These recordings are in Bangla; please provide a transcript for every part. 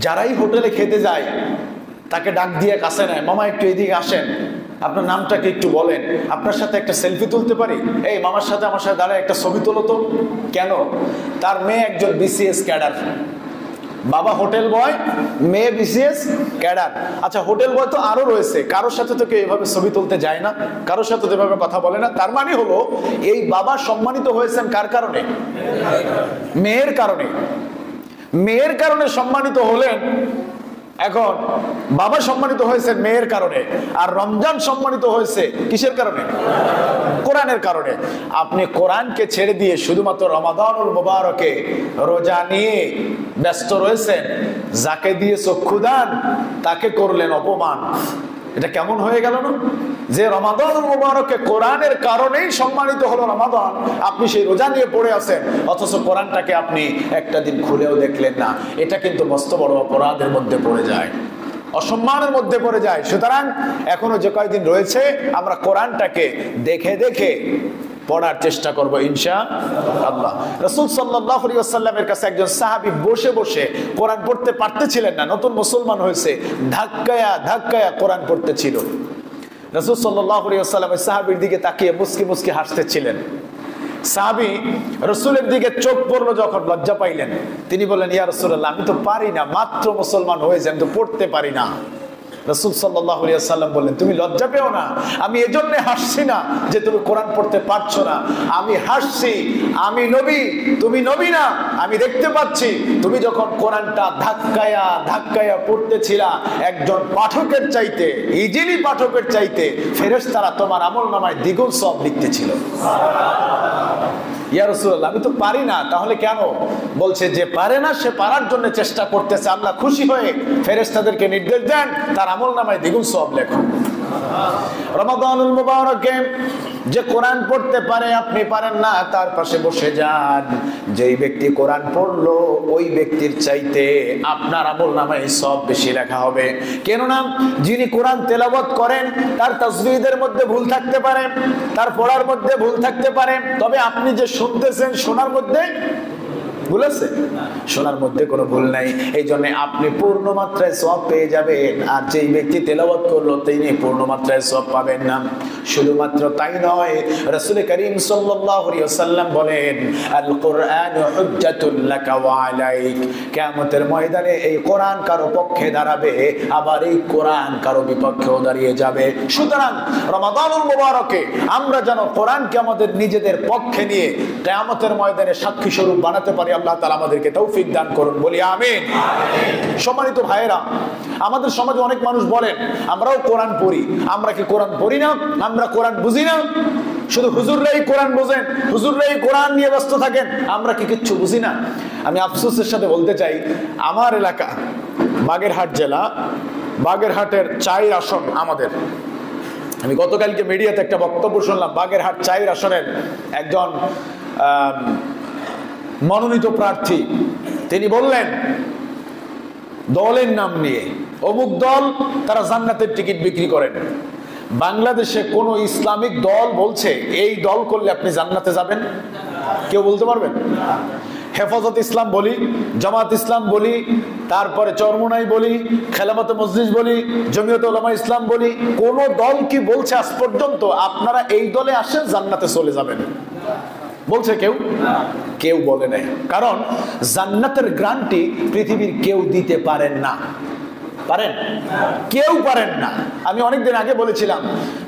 যারাই হোটেলে খেতে যায় তাকে ডাক দিয়ে কাছে নেয়, মামা একটু এদিকে আসেন, আপনার নামটাকে একটু বলেন, আপনার সাথে একটা সেলফি তুলতে পারি, এই মামার সাথে আমার সাথে দাঁড়ায় একটা ছবি তোলো তো। কেন? তার মেয়ে একজন বিসিএস ক্যাডার, বাবা হোটেল বয়, মেয়ে বিসিএস ক্যাডার। আচ্ছা, হোটেল বয় তো আরো রয়েছে, কারোর সাথে তো কেউ এভাবে ছবি তুলতে যায় না, কারোর সাথে তো এভাবে কথা বলে না। তার মানে হলো এই বাবা সম্মানিত হয়েছেন কার কারণে? মেয়ের কারণে। মেয়ের কারণে সম্মানিত হলেন। এখন বাবা সম্মানিত হয়েছে মেয়ের কারণে, আর রমজান সম্মানিত হয়েছে কিসের কারণে? কোরআনের কারণে। আপনি কোরআনকে ছেড়ে দিয়ে শুধুমাত্র রমাদানুল মুবারকে রোজা নিয়ে ব্যস্ত রয়েছেন, যাকে দিয়ে চক্ষুদান তাকে করলেন অপমান। এটা কেমন হয়ে গেল না? যে রমাদানুল মুবারকে কোরআনের কারণেই সম্মানিত হলো রমাদান, আপনি সেই রোজা নিয়ে পড়ে আছেন, অথচ কোরআনটাকে আপনি একটা দিন খুলেও দেখলেন না। এটা কিন্তু মস্ত বড় অপরাধের মধ্যে পড়ে যায়, অসম্মানের মধ্যে পড়ে যায়। সুতরাং এখনো যে কয়দিন রয়েছে আমরা কোরআনটাকে দেখে দেখে পড়ার চেষ্টা করব ইনশাআল্লাহ। রাসূল সাল্লাল্লাহু আলাইহি ওয়াসাল্লামের কাছে একজন সাহাবী বসে বসে কোরআন পড়তে পারতেছিলেন না, নতুন মুসলমান হয়েছে, ধাক্কায়া ধাক্কায়া কোরআন পড়তেছিল। রাসূল সাল্লাল্লাহু আলাইহি ওয়াসাল্লাম ওই সাহাবীর দিকে তাকিয়ে মুস্কি মুস্কি হাসতেছিলেন। সাহাবী রাসূলের দিকে চোখ পড়লো, যখন লজ্জা পাইলেন, তিনি বললেন, ইয়া রাসূলুল্লাহ, আমি তো পারি না, মাত্র মুসলমান হয়েছে, আমি তো পড়তে পারি না। রাসূল সাল্লাল্লাহু আলাইহি ওয়াসাল্লাম বললেন, তুমি লজ্জা পেও না, আমি এজন্য হাসছি না যে তুমি কোরআন পড়তে পারছো না, আমি হাসছি, আমি নবী, তুমি নবী না, আমি দেখতে পাচ্ছি তুমি যখন কোরআনটা ধাক্কায়া ধাক্কায়া পড়তেছিলা, একজন পাঠকের চাইতে, ইজিলি পাঠকের চাইতে ফেরেশতারা তোমার আমলনামায় দ্বিগুণ সওয়াব লিখতেছিল। ইয়া রাসূলুল্লাহ, আমি তো পারি না। তাহলে কেন? বলছে, যে পারে না সে পারার জন্য চেষ্টা করতেছে, আল্লাহ খুশি হয়ে ফেরেশতাদেরকে নির্দেশ দেন তার আমলনামায় দ্বিগুণ সওয়াব লেখো। রমাদানুল মুবারকে যে কোরআন পড়তে পারে, আপনি পারেন না, তার পাশে বসে যান। যেই ব্যক্তি কোরআন পড়লো ওই ব্যক্তির চাইতে আপনার আমলনামায় সওয়াব বেশি লেখা হবে। কেননা যিনি কোরআন তেলাওয়াত করেন তার তাসবিহদের মধ্যে ভুল থাকতে পারে, তার পড়ার মধ্যে ভুল থাকতে পারে, তবে আপনি যে শুনতেছেন শোনার মধ্যে ভুল আছে? শোনার মধ্যে কোনো ভুল নাই। এই জন্য আপনি পূর্ণ মাত্রায় সওয়াব পেয়ে যাবেন, আর যেই ব্যক্তি তেলাওয়াত করলো তিনি পূর্ণ মাত্রায় সওয়াব পাবেন না। শুধুমাত্র তাই নয়, রাসূল করিম সাল্লাল্লাহু আলাইহি ওয়াসাল্লাম বলেন, আল কুরআনু হুজ্জাতুল লাকা ওয়া আলাইক। কিয়ামতের ময়দানে এই কোরআন কারো পক্ষে দাঁড়াবে, আবার এই কোরআন কারো বিপক্ষেও দাঁড়িয়ে যাবে। সুতরাং রমাদানুল মুবারকে আমরা যেন কোরআনকে আমাদের নিজেদের পক্ষে নিয়ে কিয়ামতের ময়দানে সাক্ষী স্বরূপ বানাতে পারি। আল্লাহ তাআলা আমাদেরকে তৌফিক দান করুন, বলি আমিন। সম্মানিত ভাইয়েরা, আমাদের সমাজে অনেক মানুষ বলেন আমরাও কোরআন পড়ি। আমরা কি কোরআন পড়ি না? আমরা কোরআন বুঝি না? শুধু হুজুররাই কোরআন বোঝেন, হুজুররাই কোরআন নিয়ে ব্যস্ত থাকেন, আমরা কি কিচ্ছু বুঝি না? আমি আফসোসের সাথে বলতে চাই, আমার এলাকা বাগেরহাট জেলা, বাগেরহাটের 4 আসন আমাদের। আমি গতকালকে মিডিয়াতে একটা বক্তব্য শুনলাম, বাগেরহাট 4 আসনের একজন মনোনীত প্রার্থী, তিনি বললেন দলের নাম নিয়ে, অমুক দল তারা জান্নাতের টিকিট বিক্রি করেন। বাংলাদেশে কোন ইসলামিক দল বলছে এই দল করলে আপনি জান্নাতে যাবেন? কেউ বলতে পারবেন? হেফাজত ইসলাম বলি, জামাত ইসলাম বলি, তারপরে চরমোনাই বলি, খেলাফতে মজলিস বলি, জমিয়তে উলামা ইসলাম বলি, কোন দল কি বলছে আজ পর্যন্ত আপনারা এই দলে আসেন জান্নাতে চলে যাবেন? বলছে কেউ? কেউ বলে নাই। কারণ জান্নাতের গ্যারান্টি পৃথিবীর কেউ দিতে পারেন না। পারেন? কেউ পারেন না। আমি অনেকদিন আগে বলেছিলাম,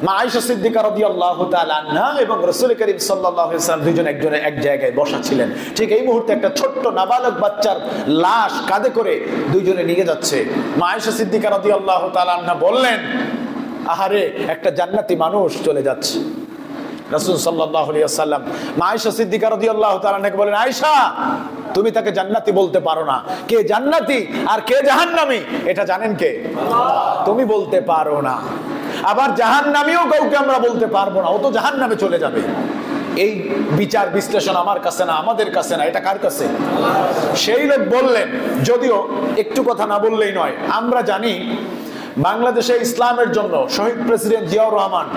মা আয়েশা সিদ্দিকা রাদিয়াল্লাহু তাআলা আনহা এবং রাসূল করিম সাল্লাল্লাহু আলাইহি ওয়াসাল্লাম দুইজন একজনে এক জায়গায় বসা ছিলেন। ঠিক এই মুহূর্তে একটা ছোট্ট নাবালক বাচ্চার লাশ কাঁধে করে দুইজনে নিয়ে যাচ্ছে। মা আয়েশা সিদ্দিকা রাদিয়াল্লাহু তাআলা আনহা বললেন, আহারে, একটা জান্নাতি মানুষ চলে যাচ্ছে। রাসূল সাল্লাল্লাহু আলাইহি ওয়াসাল্লাম মা আয়েশা সিদ্দিকা রাদিয়াল্লাহু তাআলা আনহাকে বলেন, আয়েশা, তুমি তাকে জান্নাতি বলতে পারো না। কে জান্নাতি আর কে জাহান্নামী এটা জানেন কে? আল্লাহ। তুমি বলতে পারো না, আবার জাহান্নামীও কাউকে আমরা বলতে পারবো না, ও তো জাহান্নামে চলে যাবে। এই বিচার বিশ্লেষণ আমার কাছে না, আমাদের কাছে না, এটা কার কাছে? সেই লোক বললেন, যদিও একটু কথা না বললেই নয়, আমরা জানি বাংলাদেশে ইসলামের জন্য শহীদ প্রেসিডেন্ট জিয়াউর রহমান